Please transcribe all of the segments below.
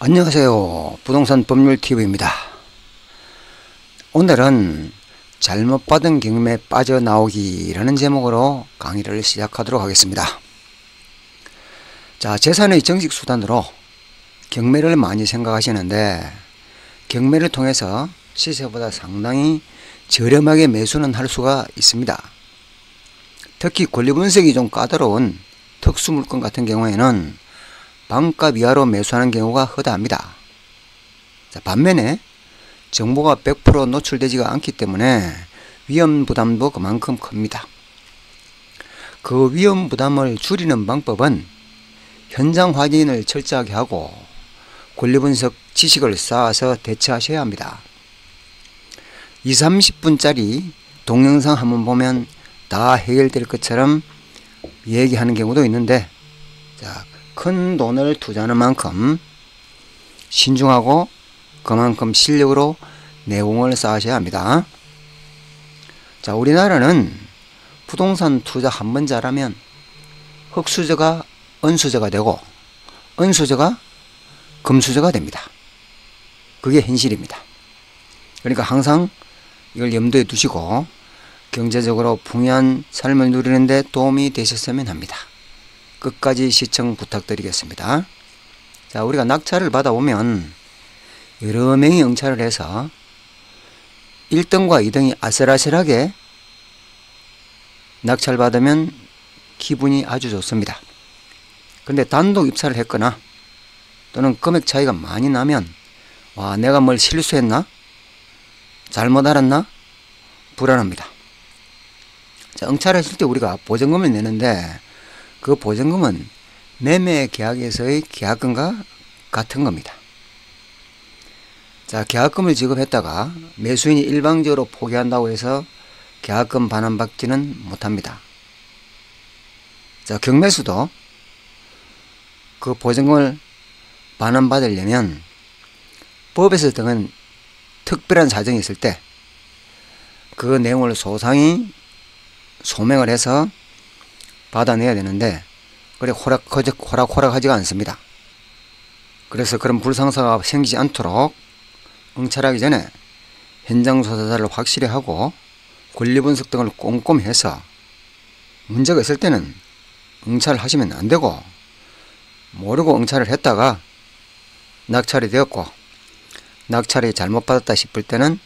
안녕하세요. 부동산 법률TV입니다. 오늘은 잘못 받은 경매 빠져나오기라는 제목으로 강의를 시작하도록 하겠습니다. 자, 재산의 정식 수단으로 경매를 많이 생각하시는데 경매를 통해서 시세보다 상당히 저렴하게 매수는 할 수가 있습니다. 특히 권리분석이 좀 까다로운 특수물건 같은 경우에는 반값 이하로 매수하는 경우가 허다합니다. 자, 반면에 정보가 100% 노출되지가 않기 때문에 위험 부담도 그만큼 큽니다. 그 위험 부담을 줄이는 방법은 현장 확인을 철저하게 하고 권리분석 지식을 쌓아서 대처하셔야 합니다. 20-30분짜리 동영상 한번 보면 다 해결될 것처럼 얘기하는 경우도 있는데, 자, 큰 돈을 투자하는 만큼 신중하고 그만큼 실력으로 내공을 쌓으셔야 합니다. 자, 우리나라는 부동산 투자 한번 잘하면 흙수저가 은수저가 되고 은수저가 금수저가 됩니다. 그게 현실입니다. 그러니까 항상 이걸 염두에 두시고 경제적으로 풍요한 삶을 누리는 데 도움이 되셨으면 합니다. 끝까지 시청 부탁드리겠습니다. 자, 우리가 낙찰을 받아오면 여러 명이 응찰을 해서 1등과 2등이 아슬아슬하게 낙찰 받으면 기분이 아주 좋습니다. 근데 단독 입찰을 했거나 또는 금액 차이가 많이 나면 와, 내가 뭘 실수했나? 잘못 알았나? 불안합니다. 자, 응찰하실 때 우리가 보증금을 내는데 그 보증금은 매매 계약에서의 계약금과 같은 겁니다. 자, 계약금을 지급했다가 매수인이 일방적으로 포기한다고 해서 계약금 반환받지는 못합니다. 자, 경매수도 그 보증금을 반환받으려면 법에서 등은 특별한 사정이 있을 때 그 내용을 소상히 소명을 해서 받아내야 되는데 그래 호락호락하지가 않습니다. 그래서 그런 불상사가 생기지 않도록 응찰하기 전에 현장 조사를 확실히 하고 권리분석 등을 꼼꼼히 해서 문제가 있을 때는 응찰을 하시면 안 되고, 모르고 응찰을 했다가 낙찰이 되었고 낙찰이 잘못 받았다 싶을 때는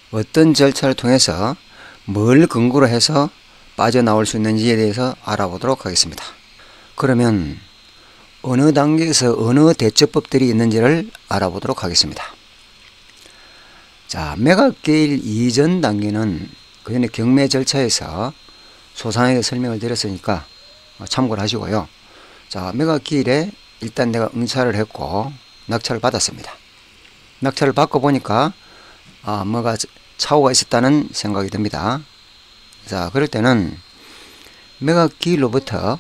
어떤 절차를 통해서 뭘 근거로 해서 빠져나올 수 있는지에 대해서 알아보도록 하겠습니다. 그러면 어느 단계에서 어느 대처법들이 있는지를 알아보도록 하겠습니다. 자, 매각계일 이전 단계는 그 전에 경매 절차에서 소상하게 설명을 드렸으니까 참고를 하시고요. 자, 매각기일에 일단 내가 응찰을 했고 낙찰을 받았습니다. 낙찰을 받고 보니까 뭐가 착오가 있었다는 생각이 듭니다. 자, 그럴 때는 매각기일로부터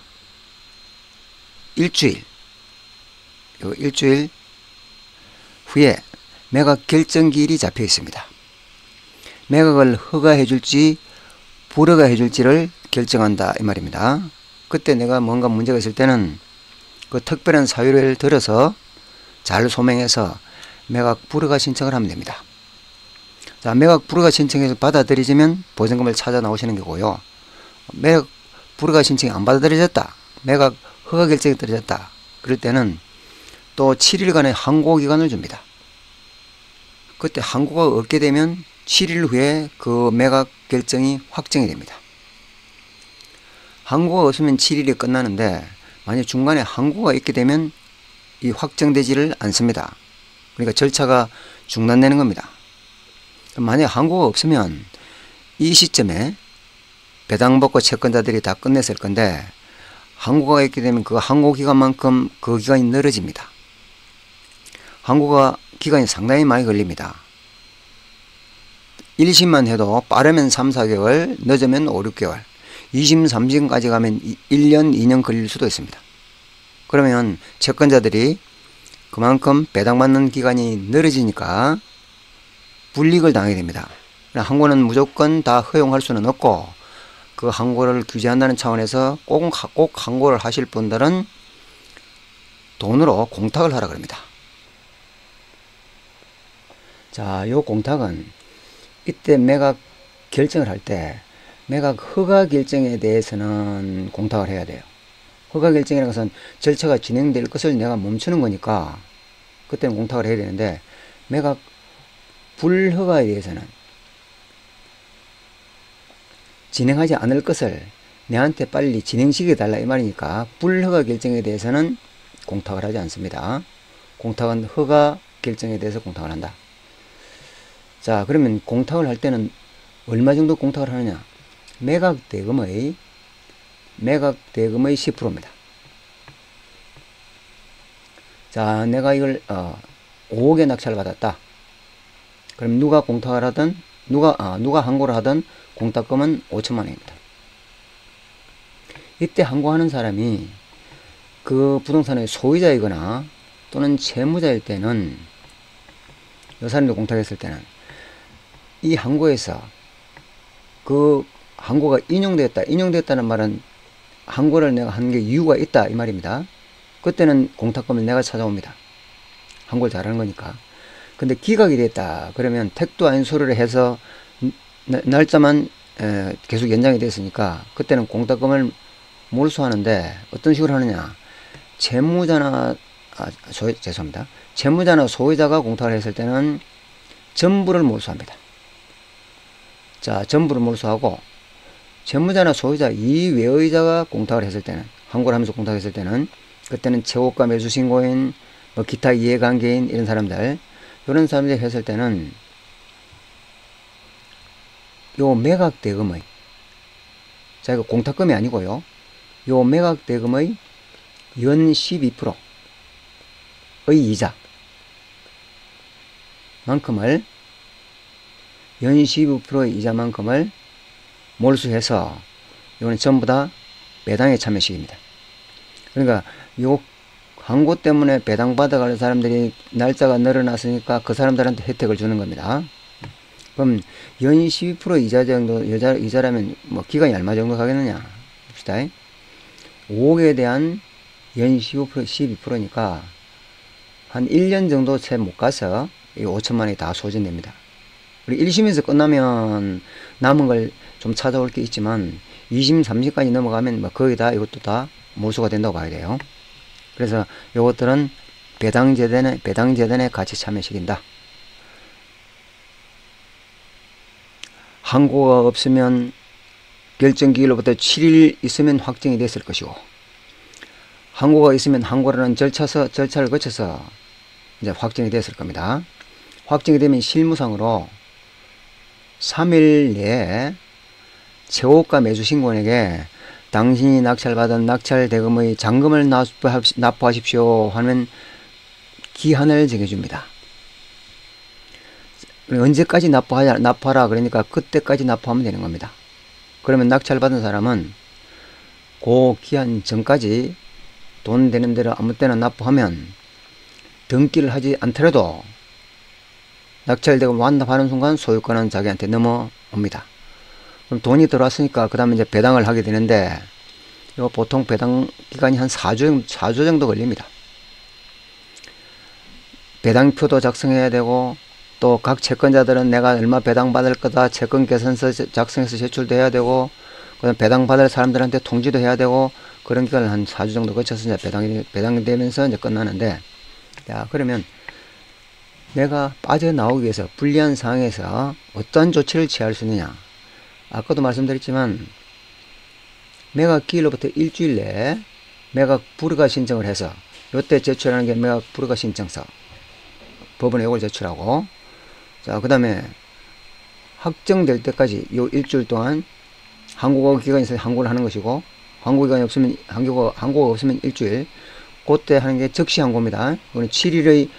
일주일 후에 매각 결정기일이 잡혀 있습니다. 매각을 허가해 줄지 불허가해 줄지를 결정한다 이 말입니다. 그때 내가 뭔가 문제가 있을 때는 그 특별한 사유를 들어서 잘 소명해서 매각 불허가 신청을 하면 됩니다. 자, 매각 불허가 신청해서 받아들여지면 보증금을 찾아 나오시는 거고요. 매각 불허가 신청이 안 받아들여졌다, 매각 허가 결정이 떨어졌다, 그럴 때는 또 7일간의 항고 기간을 줍니다. 그때 항고가 없게 되면 7일 후에 그 매각 결정이 확정이 됩니다. 항고가 없으면 7일이 끝나는데 만약 중간에 항고가 있게 되면 이 확정되지를 않습니다. 그러니까 절차가 중단되는 겁니다. 만약 항고가 없으면 이 시점에 배당받고 채권자들이 다 끝냈을 건데 항고가 있게 되면 그 항고 기간만큼 그 기간이 늘어집니다. 항고가 기간이 상당히 많이 걸립니다. 1심만 해도 빠르면 3-4개월, 늦으면 5-6개월, 2심, 3심까지 가면 1년, 2년 걸릴 수도 있습니다. 그러면 채권자들이 그만큼 배당받는 기간이 늘어지니까 불이익을 당하게 됩니다. 항고는 무조건 다 허용할 수는 없고 그 항고를 규제한다는 차원에서 꼭 항고를 하실 분들은 돈으로 공탁을 하라 그럽니다. 자, 요 공탁은 이때 매각 결정을 할 때 매각 허가 결정에 대해서는 공탁을 해야 돼요. 허가 결정이라는 것은 절차가 진행될 것을 내가 멈추는 거니까 그때는 공탁을 해야 되는데, 매각 불허가에 대해서는 진행하지 않을 것을 내한테 빨리 진행시켜 달라 이 말이니까 불허가 결정에 대해서는 공탁을 하지 않습니다. 공탁은 허가 결정에 대해서 공탁을 한다. 자, 그러면 공탁을 할 때는 얼마 정도 공탁을 하느냐? 매각 대금의 10%입니다. 자, 내가 이걸 5억에 낙찰을 받았다. 그럼 누가 공탁을 하든 누가 항고를 하든 공탁금은 5천만 원입니다. 이때 항고하는 사람이 그 부동산의 소유자이거나 또는 채무자일 때는, 이 사람들 공탁했을 때는 이 항고에서 그 항고가 인용되었다는 말은 항고를 내가 한 게 이유가 있다 이 말입니다. 그때는 공탁금을 내가 찾아옵니다. 항고를 잘하는 거니까. 근데 기각이 됐다 그러면 택도 아닌 소리를 해서 날짜만 계속 연장이 됐으니까 그때는 공탁금을 몰수하는데, 어떤 식으로 하느냐? 채무자나 소유자가 공탁을 했을 때는 전부를 몰수합니다. 자, 전부를 몰수하고, 채무자나 소유자 이외의 자가 공탁을 했을 때는, 항고를 하면서 공탁했을 때는, 그때는 채권가 매수 신고인, 뭐 기타 이해관계인 이런 사람들이 했을 때는 요 매각대금의, 자, 이거 공탁금이 아니고요, 요 매각대금의 연 12%의 이자만큼을, 연 12%의 이자만큼을 몰수해서 이거는 전부 다 배당에 참여식입니다. 그러니까 요 항고 때문에 배당받아가는 사람들이 날짜가 늘어났으니까 그 사람들한테 혜택을 주는 겁니다. 그럼 연 12% 이자 정도, 이자라면 뭐 기간이 얼마 정도 가겠느냐 봅시다. 5억에 대한 연 12%니까 한 1년 정도 채 못 가서 이 5천만 원이 다 소진됩니다. 우리 1심에서 끝나면 남은 걸 좀 찾아올 게 있지만 2심, 3심까지 넘어가면 뭐 거의 다 이것도 다 몰수가 된다고 봐야 돼요. 그래서 이것들은 배당재단에 같이 참여시킨다. 항고가 없으면 결정기일로부터 7일 있으면 확정이 됐을 것이고, 항고가 있으면 항고라는 절차를 거쳐서 이제 확정이 됐을 겁니다. 확정이 되면 실무상으로 3일 내에 채권가 매수 신고인에게 당신이 낙찰받은 낙찰 대금의 잔금을 납부하십시오 하는 기한을 정해줍니다. 언제까지 납부하라 그러니까 그때까지 납부하면 되는 겁니다. 그러면 낙찰받은 사람은 그 기한 전까지 돈 되는 대로 아무 때나 납부하면 등기를 하지 않더라도 낙찰대금 완납하는 순간 소유권은 자기한테 넘어옵니다. 그럼 돈이 들어왔으니까 그 다음에 이제 배당을 하게 되는데, 이거 보통 배당 기간이 한 4주 정도 걸립니다. 배당표도 작성해야 되고, 또 각 채권자들은 내가 얼마 배당받을 거다 채권 계산서 작성해서 제출도 해야 되고, 그다음 배당받을 사람들한테 통지도 해야 되고, 그런 기간을 한 4주 정도 거쳐서 이제 배당이 되면서 이제 끝나는데, 자, 그러면 내가 빠져나오기 위해서 불리한 상황에서 어떠한 조치를 취할 수 있느냐? 아까도 말씀드렸지만 매각 기일로부터 일주일 내에 매각 불허가 신청을 해서, 이때 제출하는 게 매각 불허가 신청서, 법원에 이걸 제출하고, 자, 그 다음에 확정될 때까지 요 일주일 동안 항고 기간이 있어서 항고를 하는 것이고, 항고 기간이 없으면 항고가 없으면 일주일, 그때 하는 게 적시 항고입니다. 이거는 7일의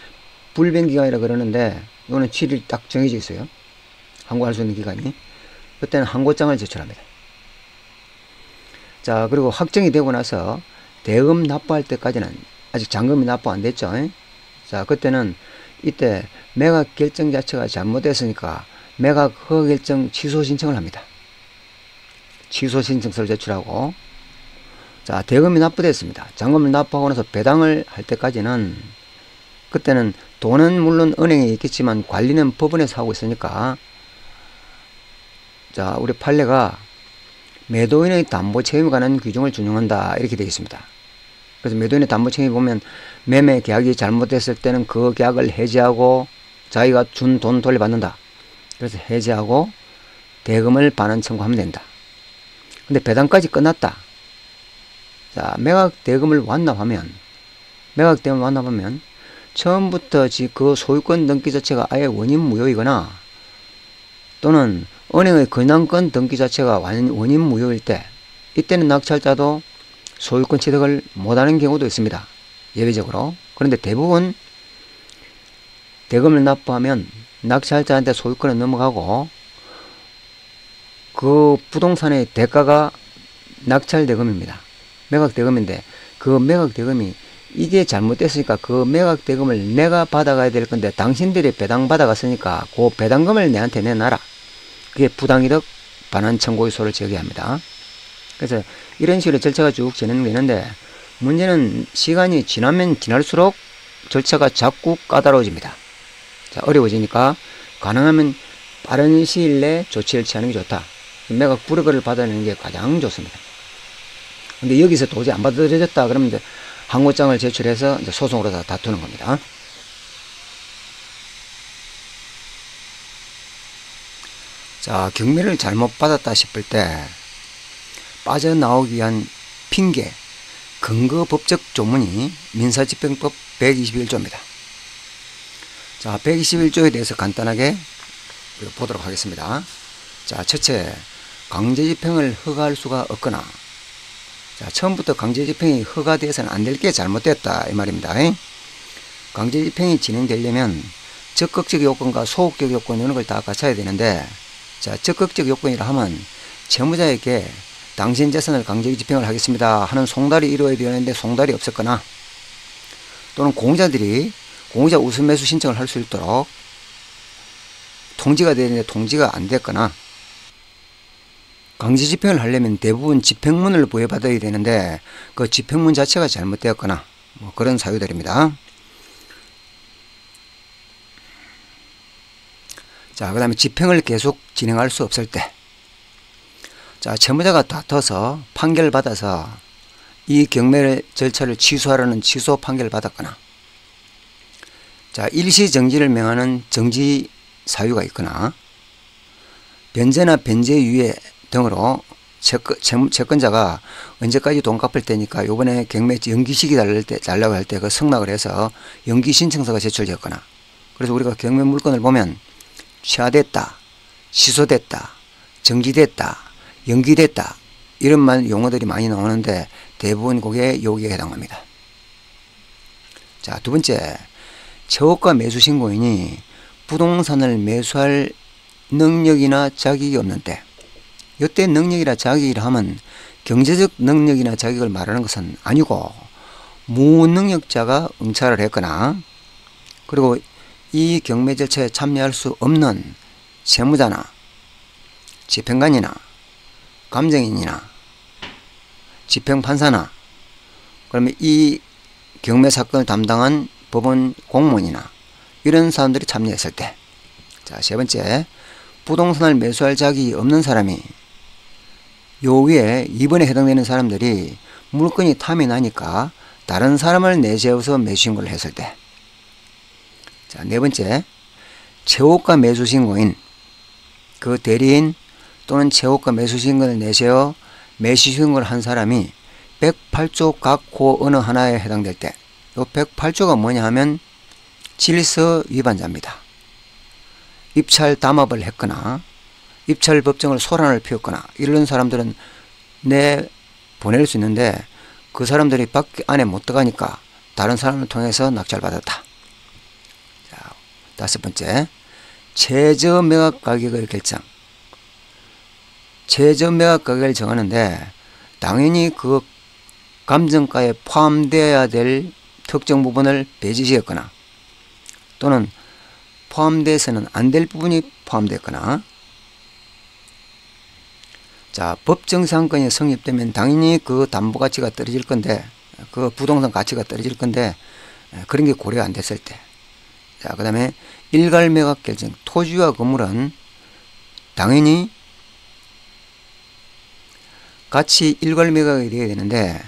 불변 기간이라 그러는데, 이거는 7일 딱 정해져 있어요. 항고할 수 있는 기간이. 그때는 항고장을 제출합니다. 자, 그리고 확정이 되고 나서 대금 납부할 때까지는 아직 잔금이 납부 안 됐죠. 자, 그때는 이때 매각 결정 자체가 잘못됐으니까 매각 허가 결정 취소 신청을 합니다. 취소 신청서를 제출하고, 자, 대금이 납부됐습니다. 잔금을 납부하고 나서 배당을 할 때까지는 그때는 돈은 물론 은행에 있겠지만 관리는 법원에서 하고 있으니까, 자, 우리 판례가 매도인의 담보 책임에 관한 규정을 준용한다 이렇게 되어 있습니다. 그래서 매도인의 담보 책임이 보면 매매 계약이 잘못됐을 때는 그 계약을 해지하고 자기가 준 돈 돌려받는다. 그래서 해지하고 대금을 반환 청구하면 된다. 근데 배당까지 끝났다. 자, 매각 대금을 완납하면 처음부터 그 소유권 등기 자체가 아예 원인 무효이거나 또는 은행의 근황권 등기 자체가 원인 무효일 때, 이때는 낙찰자도 소유권 취득을 못하는 경우도 있습니다. 예외적으로. 그런데 대부분 대금을 납부하면 낙찰자한테 소유권은 넘어가고 그 부동산의 대가가 낙찰 대금입니다. 매각 대금인데, 그 매각 대금이 이게 잘못됐으니까 그 매각 대금을 내가 받아가야 될 건데 당신들이 배당 받아갔으니까 그 배당금을 내한테 내놔라. 그게 부당이득 반환 청구의소를 제기합니다. 그래서 이런 식으로 절차가 쭉 진행되는데, 문제는 시간이 지나면 지날수록 절차가 자꾸 까다로워집니다. 자, 어려워지니까 가능하면 빠른 시일 내에 조치를 취하는 게 좋다. 매각 불허를 받아내는 게 가장 좋습니다. 근데 여기서 도저히 안 받아들여졌다 그러면 이제 항고장을 제출해서 이제 소송으로 다 다투는 겁니다. 자, 경매를 잘못 받았다 싶을 때 빠져나오기 위한 핑계, 근거 법적 조문이 민사집행법 121조입니다. 자, 121조에 대해서 간단하게 보도록 하겠습니다. 자, 첫째, 강제집행을 허가할 수가 없거나, 자, 처음부터 강제집행이 허가되어서는 안 될 게 잘못됐다 이 말입니다. 강제집행이 진행되려면 적극적 요건과 소극적 요건 이런 걸 다 갖춰야 되는데, 자, 적극적 요건이라 하면 채무자에게 당신 재산을 강제 집행을 하겠습니다 하는 송달이 이루어야 되는데 송달이 없었거나, 또는 공유자 우선 매수 신청을 할 수 있도록 통지가 되는데 통지가 안 됐거나, 강제 집행을 하려면 대부분 집행문을 부여받아야 되는데 그 집행문 자체가 잘못되었거나, 뭐 그런 사유들입니다. 자, 그 다음에 집행을 계속 진행할 수 없을 때, 자, 채무자가 다퉈서 판결을 받아서 이 경매 절차를 취소하라는 취소 판결을 받았거나, 자, 일시 정지를 명하는 정지 사유가 있거나, 변제나 변제 유예 등으로 채권자가 언제까지 돈 갚을 때니까 요번에 경매 연기시기 달라고 할 때 그 승낙을 해서 연기 신청서가 제출되었거나, 그래서 우리가 경매 물건을 보면 취하됐다, 취소됐다, 정지됐다, 연기됐다 이런 말 용어들이 많이 나오는데 대부분 그게 여기에 해당합니다. 자, 두 번째, 채호가 매수 신고인이 부동산을 매수할 능력이나 자격이 없는 때, 이때 능력이나 자격이라 하면 경제적 능력이나 자격을 말하는 것은 아니고 무능력자가 응찰을 했거나, 그리고 이 경매 절차에 참여할 수 없는 채무자나 집행관이나 감정인이나 집행판사나, 그러면 이 경매 사건을 담당한 법원 공무원이나 이런 사람들이 참여했을 때, 자, 세 번째, 부동산을 매수할 자격이 없는 사람이 요 위에 2번에 해당되는 사람들이 물건이 탐이 나니까 다른 사람을 내세워서 매수신고를 했을 때, 자, 네 번째, 채호가 매수신고인, 그 대리인 또는 채호가 매수신고를 내세워 매수신고를 한 사람이 108조 각호 어느 하나에 해당될 때, 요 108조가 뭐냐 하면 질서 위반자입니다. 입찰 담합을 했거나 입찰 법정을 소란을 피웠거나 이런 사람들은 보낼 수 있는데 그 사람들이 밖 안에 못 들어가니까 다른 사람을 통해서 낙찰받았다. 자, 다섯 번째, 최저 매각 가격의 결정. 최저 매각 가격을 정하는데 당연히 그 감정가에 포함되어야 될 특정 부분을 배제시켰거나 또는 포함돼서는 안 될 부분이 포함됐거나, 자, 법정상권이 성립되면 당연히 그 담보 가치가 떨어질 건데, 그 부동산 가치가 떨어질 건데, 그런 게 고려가 안 됐을 때. 자, 그 다음에 일괄 매각 결정. 토지와 건물은 당연히 같이 일괄 매각이 되어야 되는데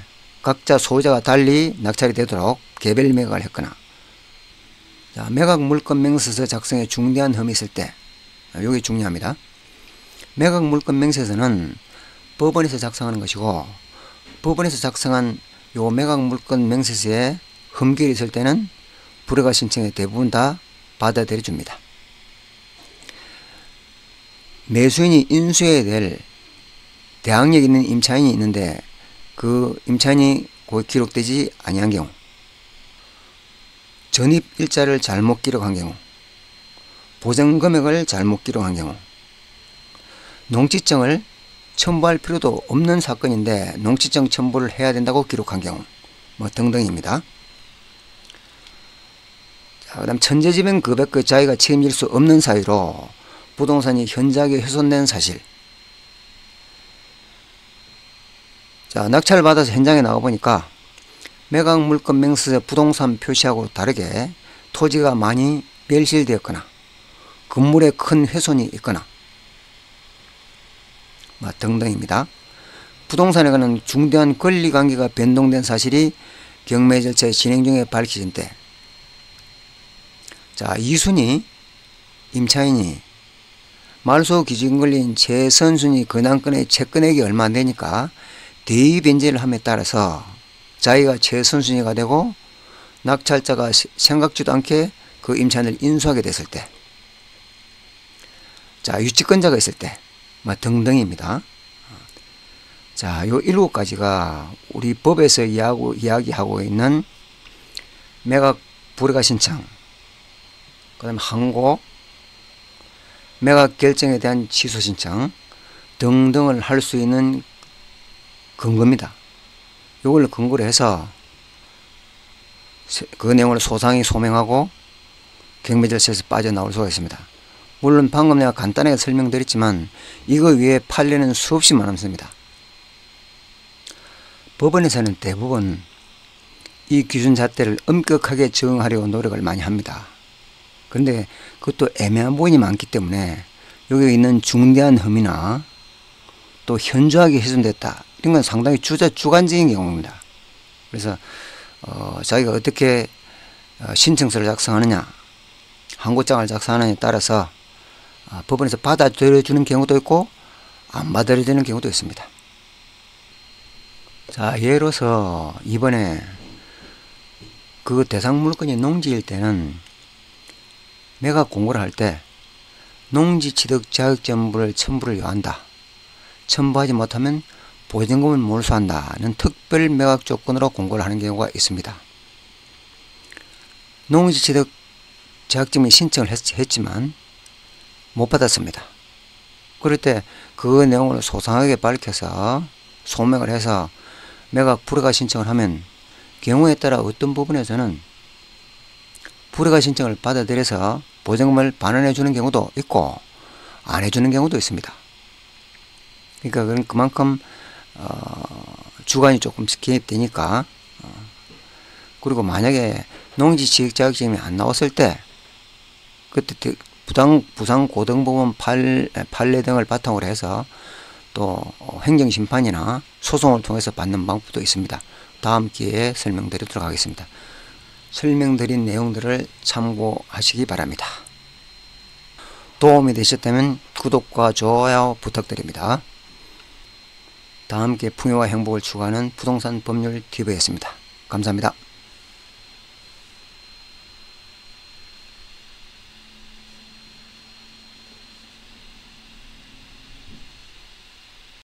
각자 소유자가 달리 낙찰이 되도록 개별 매각을 했거나, 자, 매각 물건 명세서 작성에 중대한 흠이 있을 때, 이게 중요합니다. 매각 물건 명세서는 법원에서 작성하는 것이고, 법원에서 작성한 요 매각 물건 명세서에 흠결이 있을 때는 불허가 신청에 대부분 다 받아들여 줍니다. 매수인이 인수해야 될 대항력 있는 임차인이 있는데 그 임차인이 거기 기록되지 아니한 경우, 전입 일자를 잘못 기록한 경우, 보증 금액을 잘못 기록한 경우, 농지증을 첨부할 필요도 없는 사건인데 농지증 첨부를 해야 된다고 기록한 경우, 뭐 등등입니다. 자, 그 다음 천재지변 금액의 자기가 책임질 수 없는 사유로 부동산이 현저하게 훼손된 사실. 자, 낙찰을 받아서 현장에 나가보니까 매각 물건 명세서 부동산 표시하고 다르게 토지가 많이 멸실되었거나 건물에 큰 훼손이 있거나 뭐 등등입니다. 부동산에 관한 중대한 권리관계가 변동된 사실이 경매 절차의 진행 중에 밝혀진 때, 자, 이순이 임차인이 말소 기준 걸린 최선순위 근황권의 채권액이 얼마 안 되니까 대의 변제를 함에 따라서 자기가 최선순위가 되고 낙찰자가 생각지도 않게 그 임차인을 인수하게 됐을 때, 자, 유치권자가 있을 때, 뭐 등등입니다. 자, 요 7가지가 우리 법에서 이야기하고 있는 매각 불허가 신청, 그 다음에 항고, 매각 결정에 대한 취소 신청 등등을 할 수 있는 근거입니다. 이걸 근거로 해서 그 내용을 소상히 소명하고 경매 절차에서 빠져나올 수가 있습니다. 물론 방금 내가 간단하게 설명드렸지만 이거 위에 판례는 수없이 많습니다. 법원에서는 대부분 이 기준 잣대를 엄격하게 적용하려고 노력을 많이 합니다. 그런데 그것도 애매한 부분이 많기 때문에 여기 있는 중대한 흠이나 또 현저하게 훼손됐다, 이런 건 상당히 주관적인 경우입니다. 그래서 자기가 어떻게 신청서를 작성하느냐, 항고장을 작성하느냐에 따라서 법원에서 받아들여주는 경우도 있고 안 받아들여주는 경우도 있습니다. 자, 예로서 이번에 그 대상 물건이 농지일 때는 매각 공고를 할 때 농지 취득 자격증을 첨부를 요한다, 첨부하지 못하면 보증금을 몰수한다는 특별 매각 조건으로 공고를 하는 경우가 있습니다. 농지 취득 자격증이 신청을 했지만 못 받았습니다. 그럴 때 그 내용을 소상하게 밝혀서 소명을 해서 매각 불허가 신청을 하면 경우에 따라 어떤 부분에서는 불허가 신청을 받아들여서 보증금을 반환해 주는 경우도 있고 안 해주는 경우도 있습니다. 그러니까 그건 그만큼 주관이 조금씩 개입되니까. 그리고 만약에 농지 취득 자격증이 안 나왔을 때 그때 부산고등법원 판례 등을 바탕으로 해서 또 행정심판이나 소송을 통해서 받는 방법도 있습니다. 다음 기회에 설명드리도록 하겠습니다. 설명드린 내용들을 참고하시기 바랍니다. 도움이 되셨다면 구독과 좋아요 부탁드립니다. 다음 기회 풍요와 행복을 추구하는 부동산 법률 TV였습니다. 감사합니다.